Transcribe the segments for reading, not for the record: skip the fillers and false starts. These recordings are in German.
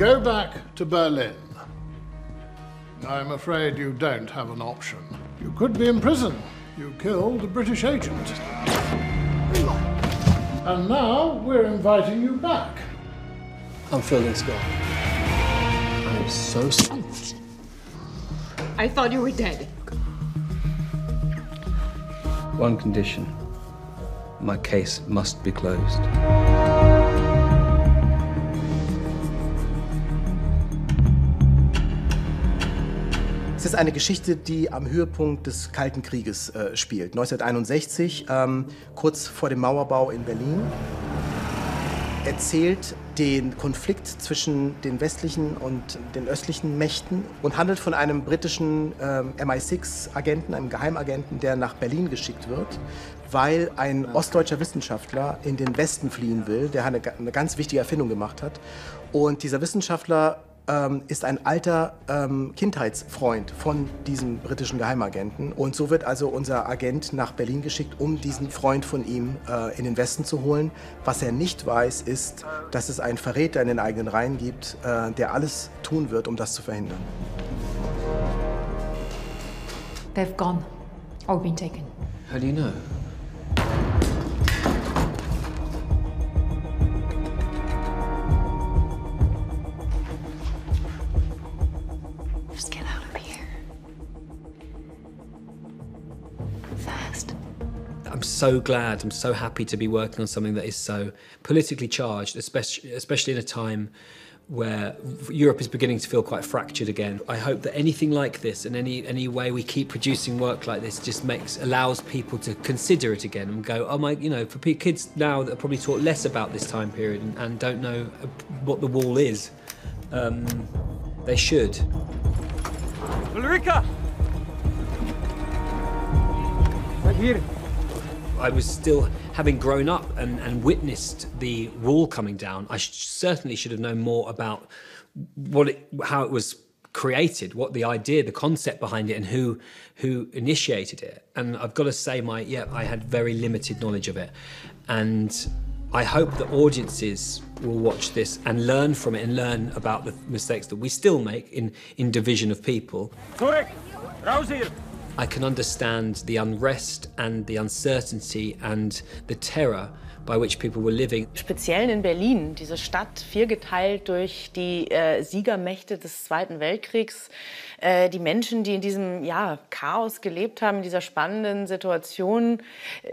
Go back to Berlin. I'm afraid you don't have an option. You could be in prison. You killed a British agent. And now we're inviting you back. I'm feeling scarred. I'm so sorry. I thought you were dead. One condition. My case must be closed. Es ist eine Geschichte, die am Höhepunkt des Kalten Krieges spielt. 1961, kurz vor dem Mauerbau in Berlin. Erzählt den Konflikt zwischen den westlichen und den östlichen Mächten und handelt von einem britischen MI6-Agenten, einem Geheimagenten, der nach Berlin geschickt wird, weil ein ostdeutscher Wissenschaftler in den Westen fliehen will, der eine ganz wichtige Erfindung gemacht hat. Und dieser Wissenschaftler ist ein alter Kindheitsfreund von diesem britischen Geheimagenten. Und so wird also unser Agent nach Berlin geschickt, um diesen Freund von ihm in den Westen zu holen. Was er nicht weiß, ist, dass es einen Verräter in den eigenen Reihen gibt, der alles tun wird, um das zu verhindern. They've gone or been taken. How do you know? Just get out of here. Fast. I'm so glad, I'm so happy to be working on something that is so politically charged, especially in a time where Europe is beginning to feel quite fractured again. I hope that anything like this and any way we keep producing work like this just allows people to consider it again and go, oh my, for kids now that are probably taught less about this time period and don't know what the wall is, they should. Ulrika! Right here. I was still, having grown up and witnessed the wall coming down, I certainly should have known more about how it was created, what the idea, the concept behind it, and who initiated it. And I've got to say, I had very limited knowledge of it. And I hope that audiences will watch this and learn from it and learn about the mistakes that we still make in division of people. Zurück! Raus hier! I can understand the unrest and the uncertainty and the terror by which people were living. Speziell in Berlin, diese Stadt viergeteilt durch die Siegermächte des Zweiten Weltkriegs. Die Menschen, die in diesem Chaos gelebt haben, in dieser spannenden Situation,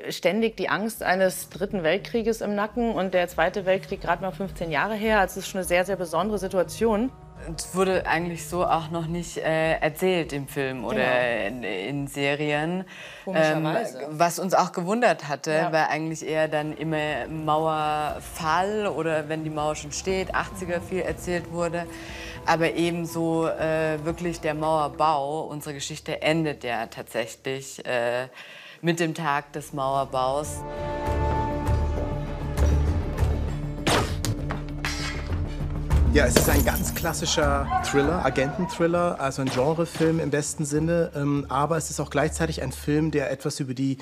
ständig die Angst eines Dritten Weltkrieges im Nacken und der Zweite Weltkrieg gerade mal 15 Jahre her. Also es ist schon eine sehr, sehr besondere Situation. Es wurde eigentlich so auch noch nicht erzählt im Film oder in Serien. Was uns auch gewundert hatte, weil eigentlich eher dann immer Mauerfall oder wenn die Mauer schon steht, 80er viel erzählt wurde. Aber ebenso wirklich der Mauerbau. Unsere Geschichte endet ja tatsächlich mit dem Tag des Mauerbaus. Ja, es ist ein ganz klassischer Thriller, Agenten-Thriller, also ein Genrefilm im besten Sinne. Aber es ist auch gleichzeitig ein Film, der etwas über die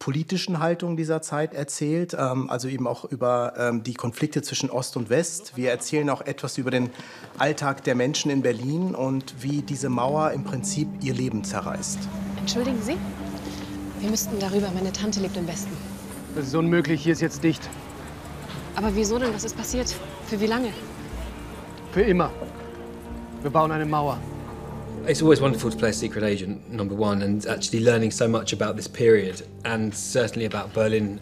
politischen Haltungen dieser Zeit erzählt. Also eben auch über die Konflikte zwischen Ost und West. Wir erzählen auch etwas über den Alltag der Menschen in Berlin und wie diese Mauer im Prinzip ihr Leben zerreißt. Entschuldigen Sie, wir müssten darüber. Meine Tante lebt im Westen. Das ist unmöglich, hier ist jetzt dicht. Aber wieso denn? Was ist passiert? Für wie lange? Für immer. Wir bauen eine Mauer. It's always wonderful to play a secret agent, number one, and actually learning so much about this period and certainly about Berlin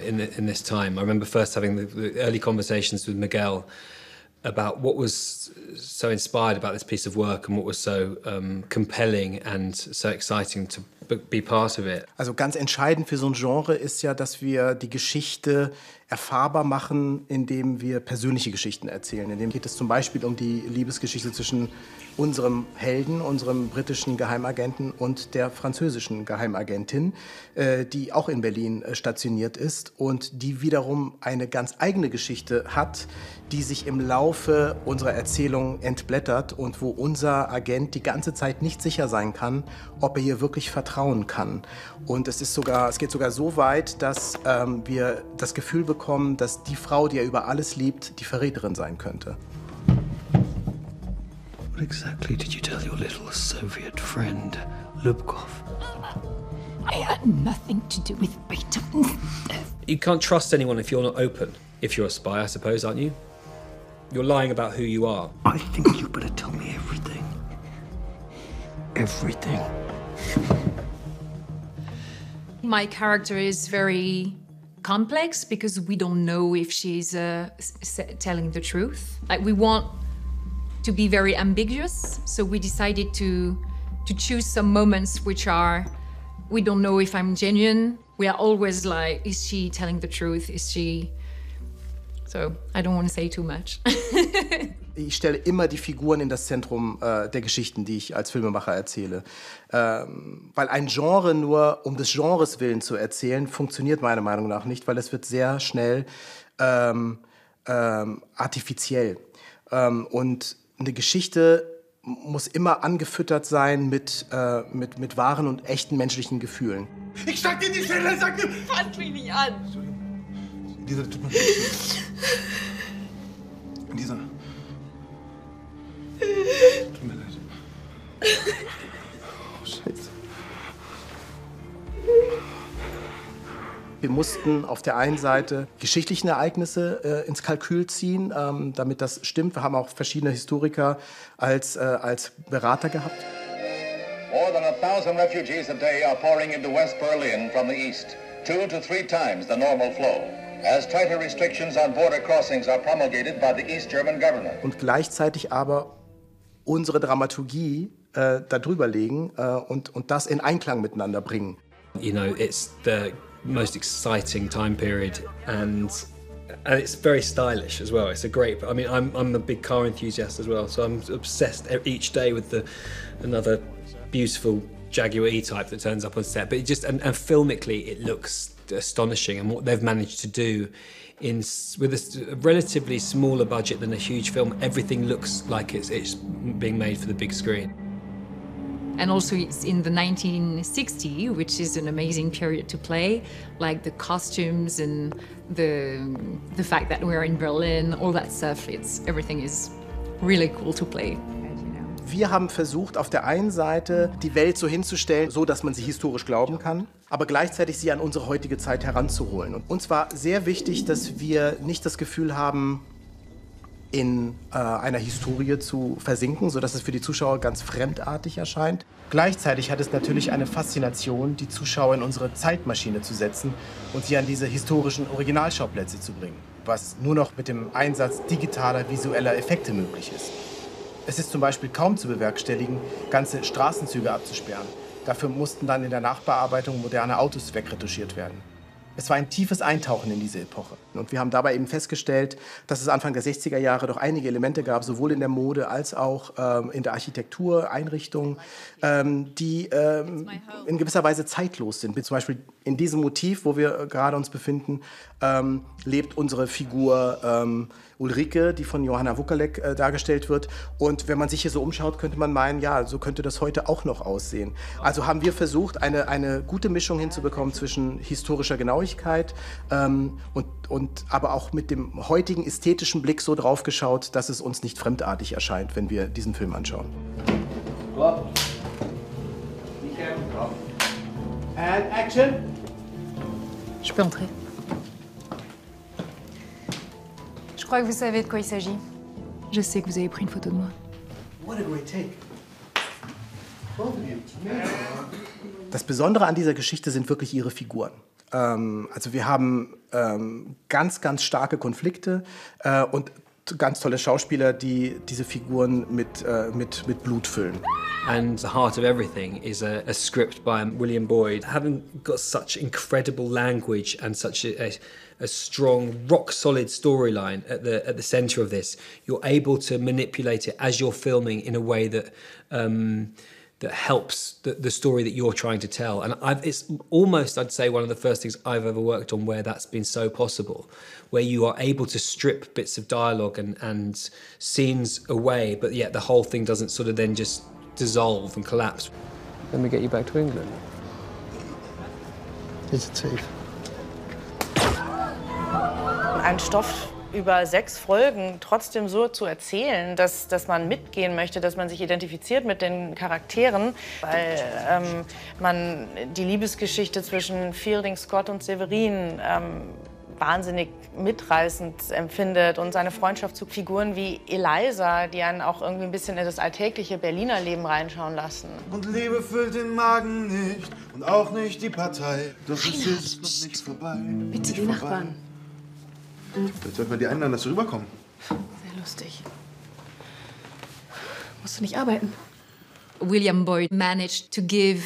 in this time. I remember first having the early conversations with Miguel about what was so inspired about this piece of work and what was so compelling and so exciting to be part of it. Also ganz entscheidend für so ein Genre ist ja, dass wir die Geschichte erfahrbar machen, indem wir persönliche Geschichten erzählen. In dem geht es zum Beispiel um die Liebesgeschichte zwischen unserem Helden, unserem britischen Geheimagenten und der französischen Geheimagentin, die auch in Berlin stationiert ist und die wiederum eine ganz eigene Geschichte hat, die sich im Laufe unserer Erzählung entblättert und wo unser Agent die ganze Zeit nicht sicher sein kann, ob er ihr wirklich vertrauen kann. Und es geht sogar so weit, dass wir das Gefühl bekommen, bekommen, dass die Frau, die er über alles liebt, die Verräterin sein könnte. What exactly did you tell your little Soviet friend, Lubkov? I had nothing to do with Beethoven. You can't trust anyone if you're not open. If you're a spy, I suppose, aren't you? You're lying about who you are. I think you better tell me everything. Everything. My character is very complex because we don't know if she's telling the truth. Like, we want to be very ambiguous, so we decided to choose some moments which are, we don't know if I'm genuine. We are always like, is she telling the truth? Is she... So, I don't want to say too much. Ich stelle immer die Figuren in das Zentrum der Geschichten, die ich als Filmemacher erzähle. Weil ein Genre nur um des Genres willen zu erzählen, funktioniert meiner Meinung nach nicht, weil es wird sehr schnell artifiziell. Und eine Geschichte muss immer angefüttert sein mit wahren und echten menschlichen Gefühlen. Ich steig dir in die Schädel, sag dir! Fass mich nicht an! Lisa, tut mir leid. Lisa. Tut mir leid. Oh, Scheiße. Wir mussten auf der einen Seite geschichtliche Ereignisse ins Kalkül ziehen, damit das stimmt. Wir haben auch verschiedene Historiker als Berater gehabt. More than 1,000 refugees a day are pouring into West Berlin from the east, 2 to 3 times the normal flow, as tighter restrictions on border crossings are promulgated by the East German government. Und gleichzeitig aber unsere Dramaturgie darüber legen und das in Einklang miteinander bringen. You know, it's the most exciting time period, and it's very stylish as well. It's a great. I mean, I'm a big car enthusiast as well, so I'm obsessed each day with another beautiful Jaguar E-Type that turns up on set. But it just and filmically, it looks astonishing, and what they've managed to do with a relatively smaller budget than a huge film, everything looks like it's being made for the big screen. And also it's in the 1960s, which is an amazing period to play, like the costumes and the fact that we're in Berlin, all that stuff, everything is really cool to play. Wir haben versucht, auf der einen Seite die Welt so hinzustellen, so dass man sie historisch glauben kann, aber gleichzeitig sie an unsere heutige Zeit heranzuholen. Und uns war sehr wichtig, dass wir nicht das Gefühl haben, in einer Historie zu versinken, sodass es für die Zuschauer ganz fremdartig erscheint. Gleichzeitig hat es natürlich eine Faszination, die Zuschauer in unsere Zeitmaschine zu setzen und sie an diese historischen Originalschauplätze zu bringen, was nur noch mit dem Einsatz digitaler visueller Effekte möglich ist. Es ist zum Beispiel kaum zu bewerkstelligen, ganze Straßenzüge abzusperren. Dafür mussten dann in der Nachbearbeitung moderne Autos wegretuschiert werden. Es war ein tiefes Eintauchen in diese Epoche. Und wir haben dabei eben festgestellt, dass es Anfang der 60er Jahre doch einige Elemente gab, sowohl in der Mode als auch in der Architektur, Einrichtungen, die in gewisser Weise zeitlos sind. Zum Beispiel in diesem Motiv, wo wir gerade uns befinden, lebt unsere Figur Ulrike, die von Johanna Wokalek dargestellt wird. Und wenn man sich hier so umschaut, könnte man meinen, ja, so könnte das heute auch noch aussehen. Also haben wir versucht, eine gute Mischung hinzubekommen zwischen historischer Genauigkeit und aber auch mit dem heutigen ästhetischen Blick so drauf geschaut, dass es uns nicht fremdartig erscheint, wenn wir diesen Film anschauen. And action! Je peux entrer. Je crois que vous savez de quoi il s'agit. Je sais que vous avez pris une photo de moi. What a great take. Das Besondere an dieser Geschichte sind wirklich ihre Figuren. Also wir haben ganz, ganz starke Konflikte und ganz tolle Schauspieler, die diese Figuren mit Blut füllen. And the heart of everything is a script by William Boyd. Having got such incredible language and such a strong, rock-solid storyline at the centre of this, you're able to manipulate it as you're filming in a way that that helps the story that you're trying to tell. And it's almost, I'd say, one of the first things I've ever worked on where that's been so possible, where you are able to strip bits of dialogue and scenes away, but yet the whole thing doesn't sort of then just dissolve and collapse. Then we get you back to England. He's a thief. einen Stoff über 6 Folgen trotzdem so zu erzählen, dass man mitgehen möchte, dass man sich identifiziert mit den Charakteren, weil man die Liebesgeschichte zwischen Fielding, Scott und Severin wahnsinnig mitreißend empfindet und seine Freundschaft zu Figuren wie Eliza, die einen auch irgendwie ein bisschen in das alltägliche Berliner Leben reinschauen lassen. Und Liebe füllt den Magen nicht und auch nicht die Partei. Doch es ist noch nicht vorbei. Bitte, die Nachbarn. Vielleicht sollten wir die einladen, dass sie rüberkommen. Sehr lustig. Musst du nicht arbeiten? William Boyd managed to give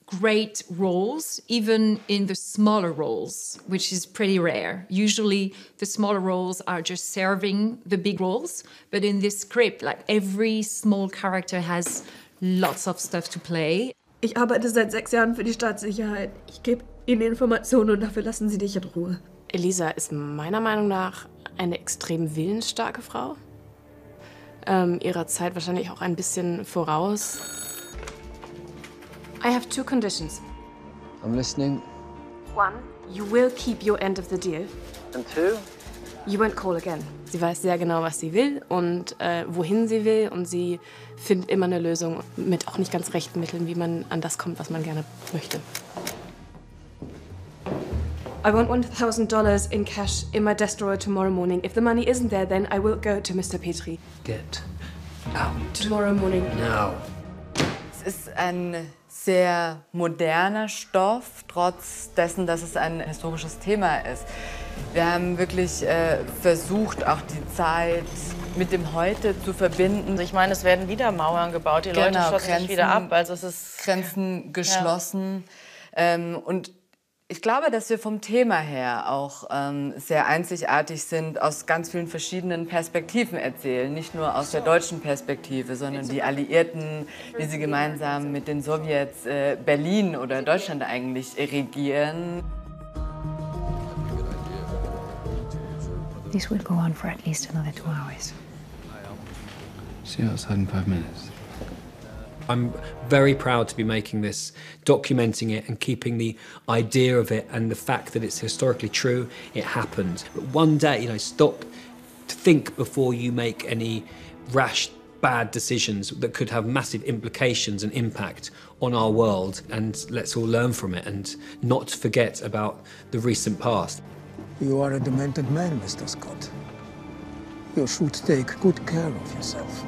great roles, even in the smaller roles, which is pretty rare. Usually the smaller roles are just serving the big roles, but in this script, like every small character has lots of stuff to play. Ich arbeite seit 6 Jahren für die Staatssicherheit. Ich gebe Ihnen Informationen und dafür lassen Sie dich in Ruhe. Elisa ist meiner Meinung nach eine extrem willensstarke Frau. Ihrer Zeit wahrscheinlich auch ein bisschen voraus. I have 2 conditions. I'm listening. 1, you will keep your end of the deal. And 2? You won't call again. Sie weiß sehr genau, was sie will und wohin sie will. Und sie findet immer eine Lösung mit auch nicht ganz rechten Mitteln, wie man an das kommt, was man gerne möchte. I want $1,000 in cash in my desk drawer tomorrow morning. If the money isn't there, then I will go to Mr. Petri. Get out. Tomorrow morning. Now. Es ist ein sehr moderner Stoff, trotz dessen, dass es ein historisches Thema ist. Wir haben wirklich versucht, auch die Zeit mit dem Heute zu verbinden. Ich meine, es werden wieder Mauern gebaut, die Leute schossen sich wieder ab. Also es ist Grenzen geschlossen. Ja. Und ich glaube, dass wir vom Thema her auch sehr einzigartig sind, aus ganz vielen verschiedenen Perspektiven erzählen. Nicht nur aus der deutschen Perspektive, sondern die Alliierten, wie sie gemeinsam mit den Sowjets Berlin oder Deutschland eigentlich regieren. This will go on for at least another 2 hours. See you outside in 5 minutes. I'm very proud to be making this, documenting it and keeping the idea of it and the fact that it's historically true, it happened. But one day, stop to think before you make any rash, bad decisions that could have massive implications and impact on our world, and let's all learn from it and not forget about the recent past. You are a demented man, Mr. Scott. You should take good care of yourself.